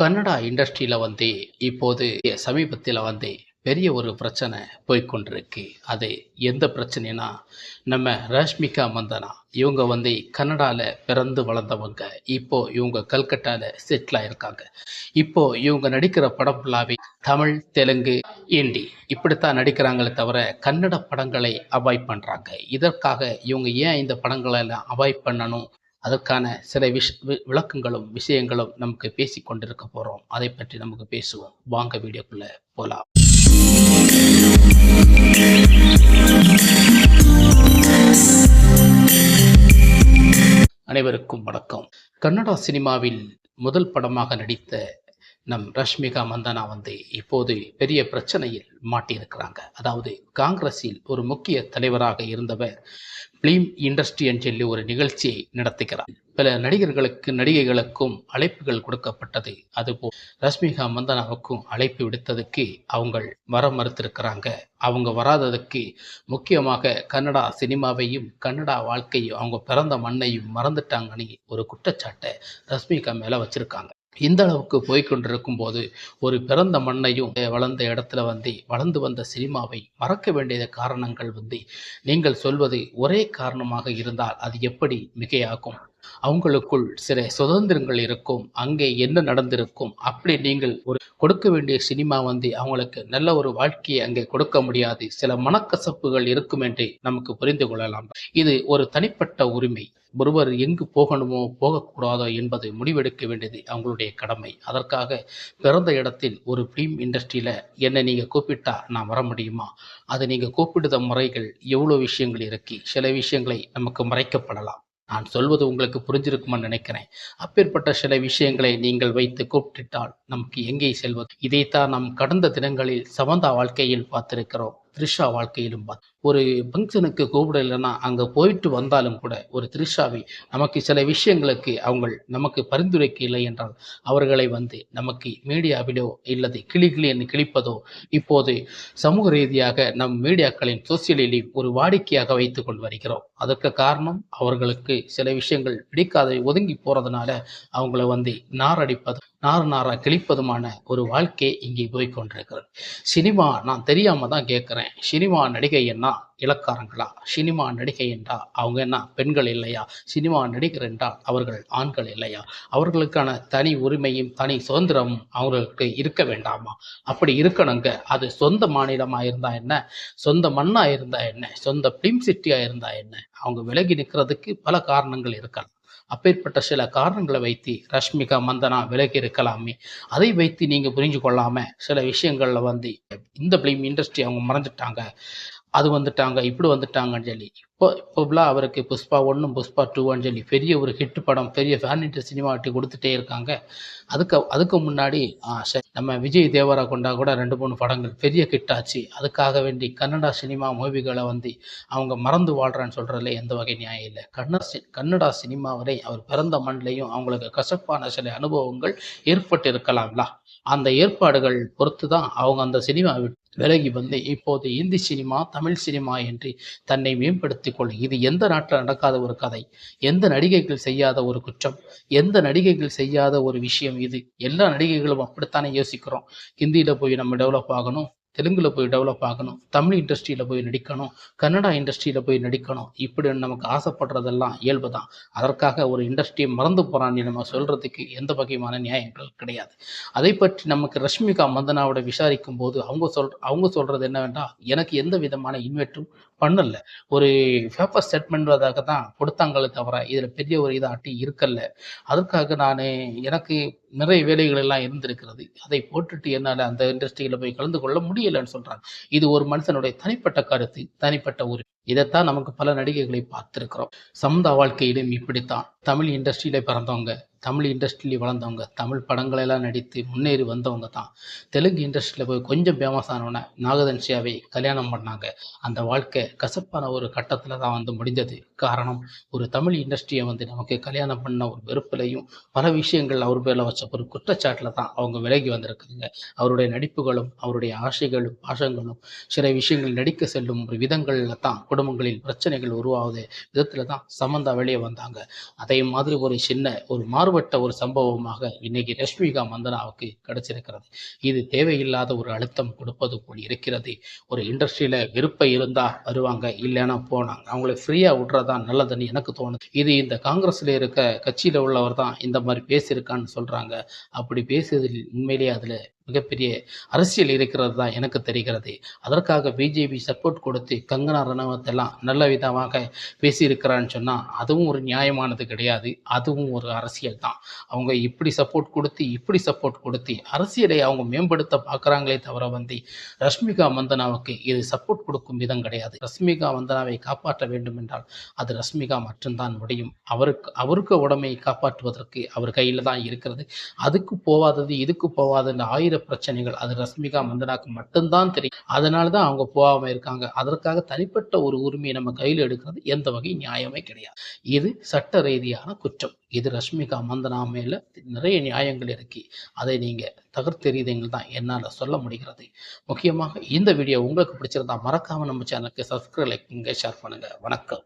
கன்னடா இண்டஸ்ட்ரியில இப்போது சமீபத்தில பெரிய ஒரு பிரச்சனை போய்க்கொண்டிருக்கு. அது எந்த பிரச்சனைன்னா, நம்ம ரஷ்மிகா மந்தனா இவங்க கன்னடால பிறந்து வளர்ந்தவங்க. இப்போ இவங்க கல்கட்டால செட்டில் ஆயிருக்காங்க. இப்போ இவங்க நடிக்கிற படம் ஃபுல்லாவே தமிழ், தெலுங்கு, ஹிந்தி இப்படித்தான் நடிக்கிறாங்களே தவிர, கன்னட படங்களை அவாய்ட் பண்றாங்க. இதற்காக இவங்க ஏன் இந்த படங்கள எல்லாம் அவாய்ட் பண்ணணும்? அதற்கான சில விளக்கங்களும், விஷயங்களும் நமக்கு பேசிக் கொண்டிருக்க போறோம். அதைப் பற்றி நமக்கு பேசுவோம். வாங்க வீடியோக்குள்ள போலாம். அனைவருக்கும் வணக்கம். கன்னடா சினிமாவில் முதல் படமாக நடித்த நம் ரஷ்மிகா மந்தனா இப்போது பெரிய பிரச்சனையில் மாட்டியிருக்கிறாங்க. அதாவது காங்கிரஸில் ஒரு முக்கிய தலைவராக இருந்தவர் பிலிம் இண்டஸ்ட்ரி என்று சொல்லி ஒரு நிகழ்ச்சியை நடத்துகிறார். பல நடிகர்களுக்கு நடிகைகளுக்கும் அழைப்புகள் கொடுக்கப்பட்டது. அதுபோல் ரஷ்மிகா மந்தனாவுக்கும் அழைப்பு விடுத்ததுக்கு அவங்க வர மறுத்திருக்கிறாங்க. அவங்க வராததுக்கு முக்கியமாக கன்னடா சினிமாவையும் கன்னடா வாழ்க்கையும் அவங்க பிறந்த மண்ணையும் மறந்துட்டாங்கன்னு ஒரு குற்றச்சாட்டை ரஷ்மிகா மேல வச்சிருக்காங்க. இந்த அளவுக்கு போய்கொண்டிருக்கும் போது ஒரு பிறந்த மண்ணையும் வளர்ந்த இடத்துல வளர்ந்து வந்த சினிமாவை மறக்க வேண்டிய காரணங்கள் நீங்கள் சொல்வது ஒரே காரணமாக இருந்தால் அது எப்படி மிகையாகும்? அவங்களுக்குள் சில சுதந்திரங்கள் இருக்கும். அங்கே என்ன நடந்திருக்கும்? அப்படி நீங்கள் ஒரு கொடுக்க வேண்டிய சினிமா அவங்களுக்கு நல்ல ஒரு வாழ்க்கையை அங்கே கொடுக்க முடியாது. சில மனக்கசப்புகள் இருக்கும் என்று நமக்கு புரிந்து கொள்ளலாம். இது ஒரு தனிப்பட்ட உரிமை. ஒருவர் எங்கு போகணுமோ போகக்கூடாதோ என்பது முடிவெடுக்க வேண்டியது அவங்களுடைய கடமை. அதற்காக பிறந்த இடத்தில் ஒரு ஃபிலிம் இண்டஸ்ட்ரியில என்னை நீங்க கூப்பிட்டா நான் வர முடியுமா? அதை நீங்க கூப்பிடுத முறைகள் எவ்வளோ விஷயங்கள் இருக்கு. சில விஷயங்களை நமக்கு மறைக்கப்படலாம். நான் சொல்வது உங்களுக்கு புரிஞ்சிருக்கும்னு நினைக்கிறேன். அப்பேற்பட்ட சில விஷயங்களை நீங்கள் வைத்து கூப்பிட்டால் நமக்கு எங்கே செல்வது? இதைத்தான் நாம் கடந்த தினங்களில் சமந்தா வாழ்க்கையில் பார்த்திருக்கிறோம். த்ரிஷா வாழ்க்கையிலும் ஒரு ஃபங்க்ஷனுக்கு கூப்பிடலைன்னா அங்கே போயிட்டு வந்தாலும் கூட ஒரு த்ரிஷாவை நமக்கு சில விஷயங்களுக்கு அவங்க நமக்கு பரிந்துரைக்க இல்லை என்றால் அவர்களை நமக்கு மீடியாவிலோ இல்லது கிளி என்று கிழிப்பதோ இப்போது சமூக ரீதியாக நம் மீடியாக்களின் சோசியலில் ஒரு வாடிக்கையாக வைத்து கொண்டு வருகிறோம். அதற்கு காரணம் அவர்களுக்கு சில விஷயங்கள் பிடிக்காத ஒதுங்கி போறதுனால அவங்கள நாரடிப்பது நாரா கிழிப்பதுமான ஒரு வாழ்க்கை இங்கே போய்கொண்டிருக்கிறது. சினிமா நான் தெரியாம தான் கேட்குறேன். சினிமா நடிகை என்ன இலக்காரங்களா? சினிமா நடிகை என்றால் அவங்க என்ன பெண்கள் இல்லையா? சினிமா நடிகர் என்றால் அவர்கள் ஆண்கள் இல்லையா? அவர்களுக்கான தனி உரிமையும் தனி சுதந்திரமும் அவர்களுக்கு இருக்க வேண்டாமா? அப்படி இருக்கணுங்க. அது சொந்த மாநிலமா இருந்தா என்ன, சொந்த மண்ணா இருந்தா என்ன, சொந்த பிலிம் சிட்டியா இருந்தா என்ன, அவங்க விலகி நிற்கிறதுக்கு பல காரணங்கள் இருக்கலாம். அப்பேற்பட்ட சில காரணங்களை வைத்து ரஷ்மிகா மந்தனா விலகி இருக்கலாமே. அதை வைத்து நீங்க புரிஞ்சு கொள்ளாம சில விஷயங்கள்ல இந்த பிலிம் இண்டஸ்ட்ரி அவங்க மறந்துட்டாங்க, அது வந்துட்டாங்க, இப்படி வந்துட்டாங்கன்னு சொல்லி இப்போலாம் அவருக்கு புஷ்பா 1 புஷ்பா 2ன்னு சொல்லி பெரிய ஒரு ஹிட் படம், பெரிய ஃபேன் இன்ட்ரெஸ்ட் சினிமாட்டி கொடுத்துட்டே இருக்காங்க. அதுக்கு முன்னாடி நம்ம விஜய் தேவரா கொண்டா கூட 2, 3 படங்கள் பெரிய ஹிட் ஆச்சு. அதுக்காக வேண்டி கன்னடா சினிமா மூவிகளை அவங்க மறந்து வாழ்றான்னு சொல்றதுல எந்த வகை நியாயம் இல்லை. கன்னடா சினிமாவரை அவர் பிறந்த மண்ணிலையும் அவங்களுக்கு கசப்பான சில அனுபவங்கள் ஏற்பட்டு இருக்கலாம்ல. அந்த ஏற்பாடுகள் பொறுத்து தான் அவங்க அந்த சினிமா விலகி இப்போது இந்தி சினிமா, தமிழ் சினிமா என்று தன்னை மேம்படுத்திக் கொள்ளும். இது எந்த நாட்டில் நடக்காத ஒரு கதை, எந்த நடிகைகள் செய்யாத ஒரு குற்றம், எந்த நடிகைகள் செய்யாத ஒரு விஷயம் இது. எல்லா நடிகைகளும் அப்படித்தானே யோசிக்கிறோம். ஹிந்தியில போய் நம்ம டெவலப் ஆகணும், தெலுங்குல போய் டெவலப் ஆகணும், தமிழ் இண்டஸ்ட்ரியில போய் நடிக்கணும், கன்னடா இண்டஸ்ட்ரியில போய் நடிக்கணும், இப்படி நமக்கு ஆசைப்படுறதெல்லாம் இயல்பு தான். அதற்காக ஒரு இண்டஸ்ட்ரியை மறந்து போறான்னு நம்ம சொல்றதுக்கு எந்த வகையான நியாயங்கள் கிடையாது. அதை பற்றி நமக்கு ரஷ்மிகா மந்தனாவோட விசாரிக்கும் போது அவங்க சொல்றது என்னவென்றால், எனக்கு எந்த விதமான இன்வெஸ்டும் பண்ணல, ஒரு பேப்பர் ஸ்டேட்மெண்ட்தாக தான் கொடுத்தாங்களே தவிர இதில் பெரிய ஒரு இதாட்டி இருக்கல. அதற்காக எனக்கு நிறைய வேலைகள் எல்லாம் இருந்திருக்கிறது. அதை போட்டுட்டு என்னால் அந்த இண்டஸ்ட்ரியில் போய் கலந்து கொள்ள முடியலைன்னு சொல்றாங்க. இது ஒரு மனுஷனுடைய தனிப்பட்ட கருத்து, தனிப்பட்ட உரிமை. இதைத்தான் நமக்கு பல நடிகைகளை பார்த்திருக்கிறோம். சமந்தா வாழ்க்கையிலும் இப்படித்தான். தமிழ் இண்டஸ்ட்ரியில பிறந்தவங்க, தமிழ் இண்டஸ்ட்ரியில வளர்ந்தவங்க, தமிழ் படங்களெல்லாம் நடித்து முன்னேறி வந்தவங்க தான். தெலுங்கு இண்டஸ்ட்ரியில் போய் கொஞ்சம் ஃபேமஸ் ஆனவொன்னே நாகதன்சியாவை கல்யாணம் பண்ணாங்க. அந்த வாழ்க்கை கசப்பான ஒரு கட்டத்தில் தான் முடிஞ்சது. காரணம், ஒரு தமிழ் இண்டஸ்ட்ரியை நமக்கு கல்யாணம் பண்ண ஒரு வெறுப்பிலையும் பல விஷயங்கள் அவர் பேரில் வச்ச ஒரு குற்றச்சாட்டில் தான் அவங்க விலகி வந்திருக்குதுங்க. அவருடைய நடிப்புகளும் அவருடைய ஆசைகளும் பாசங்களும் சில விஷயங்கள் நடிக்க செல்லும் ஒரு விதங்களில் தான் குடும்பங்களில் பிரச்சனைகள் உருவாகுது விதத்தில் தான் சமந்தா வெளியே வந்தாங்க. அதே மாதிரி ஒரு சின்ன ஒரு மாறுபட்ட ஒரு சம்பவமாக இன்னைக்கு ரஷ்மிகா மந்தனாவுக்கு கிடைச்சிருக்கிறது. இது தேவையில்லாத ஒரு அழுத்தம் கொடுப்பது போல் இருக்கிறது. ஒரு இண்டஸ்ட்ரியில விருப்பம் இருந்தா வருவாங்க, இல்லைன்னா போனாங்க. அவங்களை ஃப்ரீயா விடுறதா நல்லதுன்னு எனக்கு தோணுது. இது இந்த காங்கிரஸ்ல இருக்க கட்சியில உள்ளவர் தான் இந்த மாதிரி பேசியிருக்கான்னு சொல்றாங்க. அப்படி பேசியதில் உண்மையிலேயே அதுல மிகப்பெரிய அரசியல் இருக்கிறது தான் எனக்கு தெரிகிறது. அதற்காக பிஜேபி சப்போர்ட் கொடுத்து கங்கனா ரணாவத் எல்லாம் நல்ல விதமாக பேசியிருக்கிறான்னு சொன்னா அதுவும் ஒரு நியாயமானது கிடையாது. அதுவும் ஒரு அரசியல் தான். அவங்க இப்படி சப்போர்ட் கொடுத்து இப்படி சப்போர்ட் கொடுத்து அரசியலை அவங்க மேம்படுத்த பார்க்குறாங்களே தவிர ரஷ்மிகா மந்தனாவுக்கு இது சப்போர்ட் கொடுக்கும் விதம் கிடையாது. ரஷ்மிகா மந்தனாவை காப்பாற்ற வேண்டும் என்றால் அது ரஷ்மிகா மட்டும்தான் முடியும். அவருக்கு உடமையை காப்பாற்றுவதற்கு அவர் கையில் தான் இருக்கிறது. அதுக்கு போவாதது இதுக்கு போவாதுன்னு 1000 பிரச்சனைகள் அது ரஷ்மிகா மந்தனாக்கு மட்டும்தான் தெரியும். அதனால தான் அவங்க போகாம இருக்காங்க. அதற்காக தனிப்பட்ட ஒரு உரிமையை நம்ம கையில் எடுக்கிறது எந்த வகை நியாயமே கிடையாது. இது சட்ட ரீதியான குற்றம். இது ரஷ்மிகா மந்தனா மேல நிறைய நியாயங்கள் இருக்கு. அதை நீங்க தகர்த்தெறியதீங்கள் தான் என்னால் சொல்ல முடிகிறது. முக்கியமாக இந்த வீடியோ உங்களுக்கு பிடிச்சிருந்தா மறக்காம நம்ம சேனலுக்கு சப்ஸ்கிரைப், லைக், ஷேர் பண்ணுங்க. வணக்கம்.